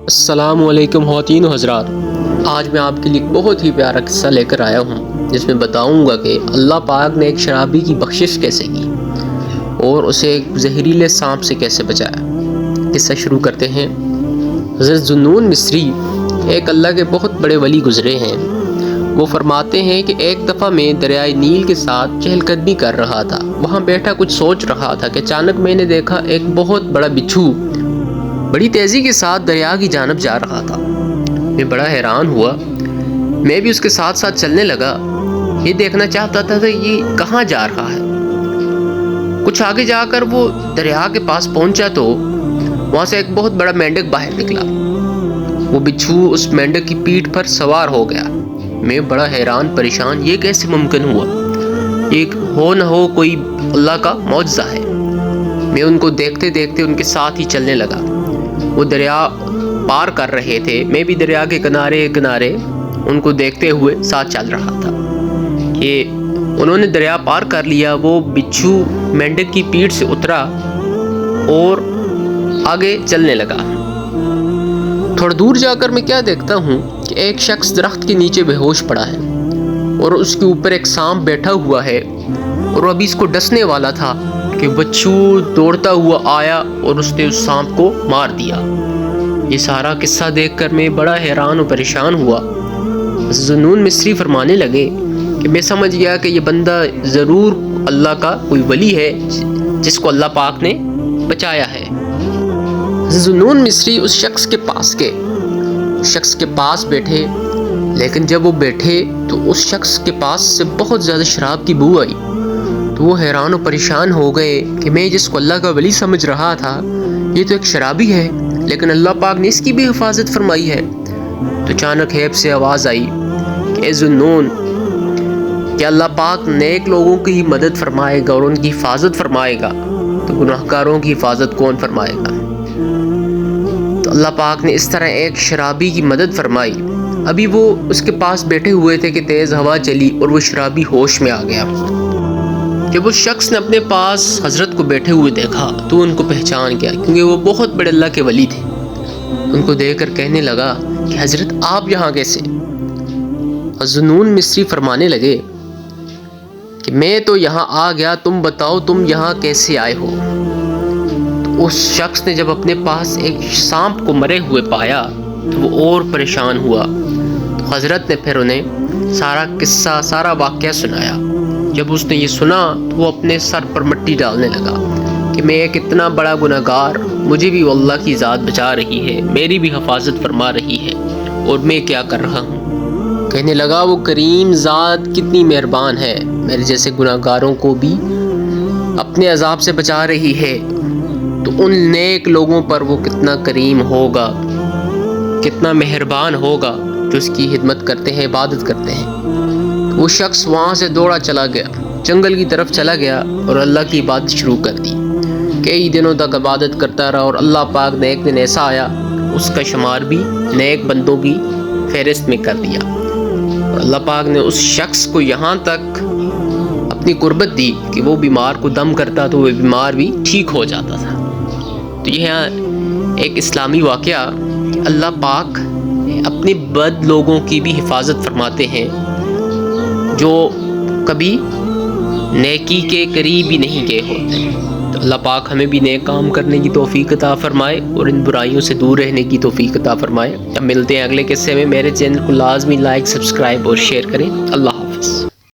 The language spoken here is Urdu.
السلام علیکم خواتین و حضرات، آج میں آپ کے لیے بہت ہی پیارا قصہ لے کر آیا ہوں جس میں بتاؤں گا کہ اللہ پاک نے ایک شرابی کی بخشش کیسے کی اور اسے ایک زہریلے سانپ سے کیسے بچایا۔ قصہ شروع کرتے ہیں۔ حضرت ذوالنون مصری ایک اللہ کے بہت بڑے ولی گزرے ہیں۔ وہ فرماتے ہیں کہ ایک دفعہ میں دریائے نیل کے ساتھ چہل قدمی کر رہا تھا۔ وہاں بیٹھا کچھ سوچ رہا تھا کہ اچانک میں نے دیکھا ایک بہت بڑا بچھو بڑی تیزی کے ساتھ دریا کی جانب جا رہا تھا۔ میں بڑا حیران ہوا، میں بھی اس کے ساتھ ساتھ چلنے لگا۔ یہ دیکھنا چاہتا تھا کہ یہ کہاں جا رہا ہے۔ کچھ آگے جا کر وہ دریا کے پاس پہنچا تو وہاں سے ایک بہت بڑا مینڈک باہر نکلا۔ وہ بچھو اس مینڈک کی پیٹھ پر سوار ہو گیا۔ میں بڑا حیران پریشان، یہ کیسے ممکن ہوا؟ ایک ہو نہ ہو کوئی اللہ کا معجزہ ہے۔ میں ان کو دیکھتے دیکھتے ان کے ساتھ ہی چلنے لگا۔ وہ دریا پار کر رہے تھے، میں بھی دریا کے کنارے کنارے ان کو دیکھتے ہوئے ساتھ چل رہا تھا کہ انہوں نے دریا پار کر لیا۔ وہ بچھو مینڈک کی پیٹھ سے اترا اور آگے چلنے لگا۔ تھوڑا دور جا کر میں کیا دیکھتا ہوں کہ ایک شخص درخت کے نیچے بے ہوش پڑا ہے اور اس کے اوپر ایک سانپ بیٹھا ہوا ہے اور وہ ابھی اس کو ڈسنے والا تھا کہ بچھو دوڑتا ہوا آیا اور اس نے اس سانپ کو مار دیا۔ یہ سارا قصہ دیکھ کر میں بڑا حیران و پریشان ہوا۔ ذوالنون مصری فرمانے لگے کہ میں سمجھ گیا کہ یہ بندہ ضرور اللہ کا کوئی ولی ہے جس کو اللہ پاک نے بچایا ہے۔ ذوالنون مصری اس شخص کے پاس گئے، شخص کے پاس بیٹھے، لیکن جب وہ بیٹھے تو اس شخص کے پاس سے بہت زیادہ شراب کی بو آئی۔ تو وہ حیران و پریشان ہو گئے کہ میں جس کو اللہ کا ولی سمجھ رہا تھا یہ تو ایک شرابی ہے، لیکن اللہ پاک نے اس کی بھی حفاظت فرمائی ہے۔ تو اچانک غیب سے آواز آئی کہ اے ذوالنون، کہ اللہ پاک نیک لوگوں کی مدد فرمائے گا اور ان کی حفاظت فرمائے گا، تو گناہگاروں کی حفاظت کون فرمائے گا؟ تو اللہ پاک نے اس طرح ایک شرابی کی مدد فرمائی۔ ابھی وہ اس کے پاس بیٹھے ہوئے تھے کہ تیز ہوا چلی اور وہ شرابی ہوش میں آ گیا۔ جب اس شخص نے اپنے پاس حضرت کو بیٹھے ہوئے دیکھا تو ان کو پہچان گیا، کیونکہ وہ بہت بڑے اللہ کے ولی تھے۔ ان کو دیکھ کر کہنے لگا کہ حضرت آپ یہاں کیسے؟ ذوالنون مصری فرمانے لگے کہ میں تو یہاں آ گیا، تم بتاؤ تم یہاں کیسے آئے ہو؟ تو اس شخص نے جب اپنے پاس ایک سانپ کو مرے ہوئے پایا تو وہ اور پریشان ہوا۔ تو حضرت نے پھر انہیں سارا قصہ، سارا واقعہ سنایا۔ جب اس نے یہ سنا تو وہ اپنے سر پر مٹی ڈالنے لگا کہ میں ایک اتنا بڑا گناہگار، مجھے بھی اللہ کی ذات بچا رہی ہے، میری بھی حفاظت فرما رہی ہے، اور میں کیا کر رہا ہوں؟ کہنے لگا وہ کریم ذات کتنی مہربان ہے، میرے جیسے گناہگاروں کو بھی اپنے عذاب سے بچا رہی ہے، تو ان نیک لوگوں پر وہ کتنا کریم ہوگا، کتنا مہربان ہوگا جو اس کی خدمت کرتے ہیں، عبادت کرتے ہیں۔ وہ شخص وہاں سے دوڑا چلا گیا، جنگل کی طرف چلا گیا اور اللہ کی عبادت شروع کر دی۔ کئی دنوں تک عبادت کرتا رہا اور اللہ پاک نے ایک دن ایسا آیا، اس کا شمار بھی نیک بندوں کی فہرست میں کر دیا۔ اور اللہ پاک نے اس شخص کو یہاں تک اپنی قربت دی کہ وہ بیمار کو دم کرتا تو وہ بیمار بھی ٹھیک ہو جاتا تھا۔ تو یہ ایک اسلامی واقعہ کہ اللہ پاک اپنے بد لوگوں کی بھی حفاظت فرماتے ہیں جو کبھی نیکی کے قریب ہی نہیں گئے ہوتے۔ تو اللہ پاک ہمیں بھی نیک کام کرنے کی توفیق عطا فرمائے اور ان برائیوں سے دور رہنے کی توفیق عطا فرمائے۔ اب ملتے ہیں اگلے قصے میں۔ میرے چینل کو لازمی لائک، سبسکرائب اور شیئر کریں۔ اللہ حافظ۔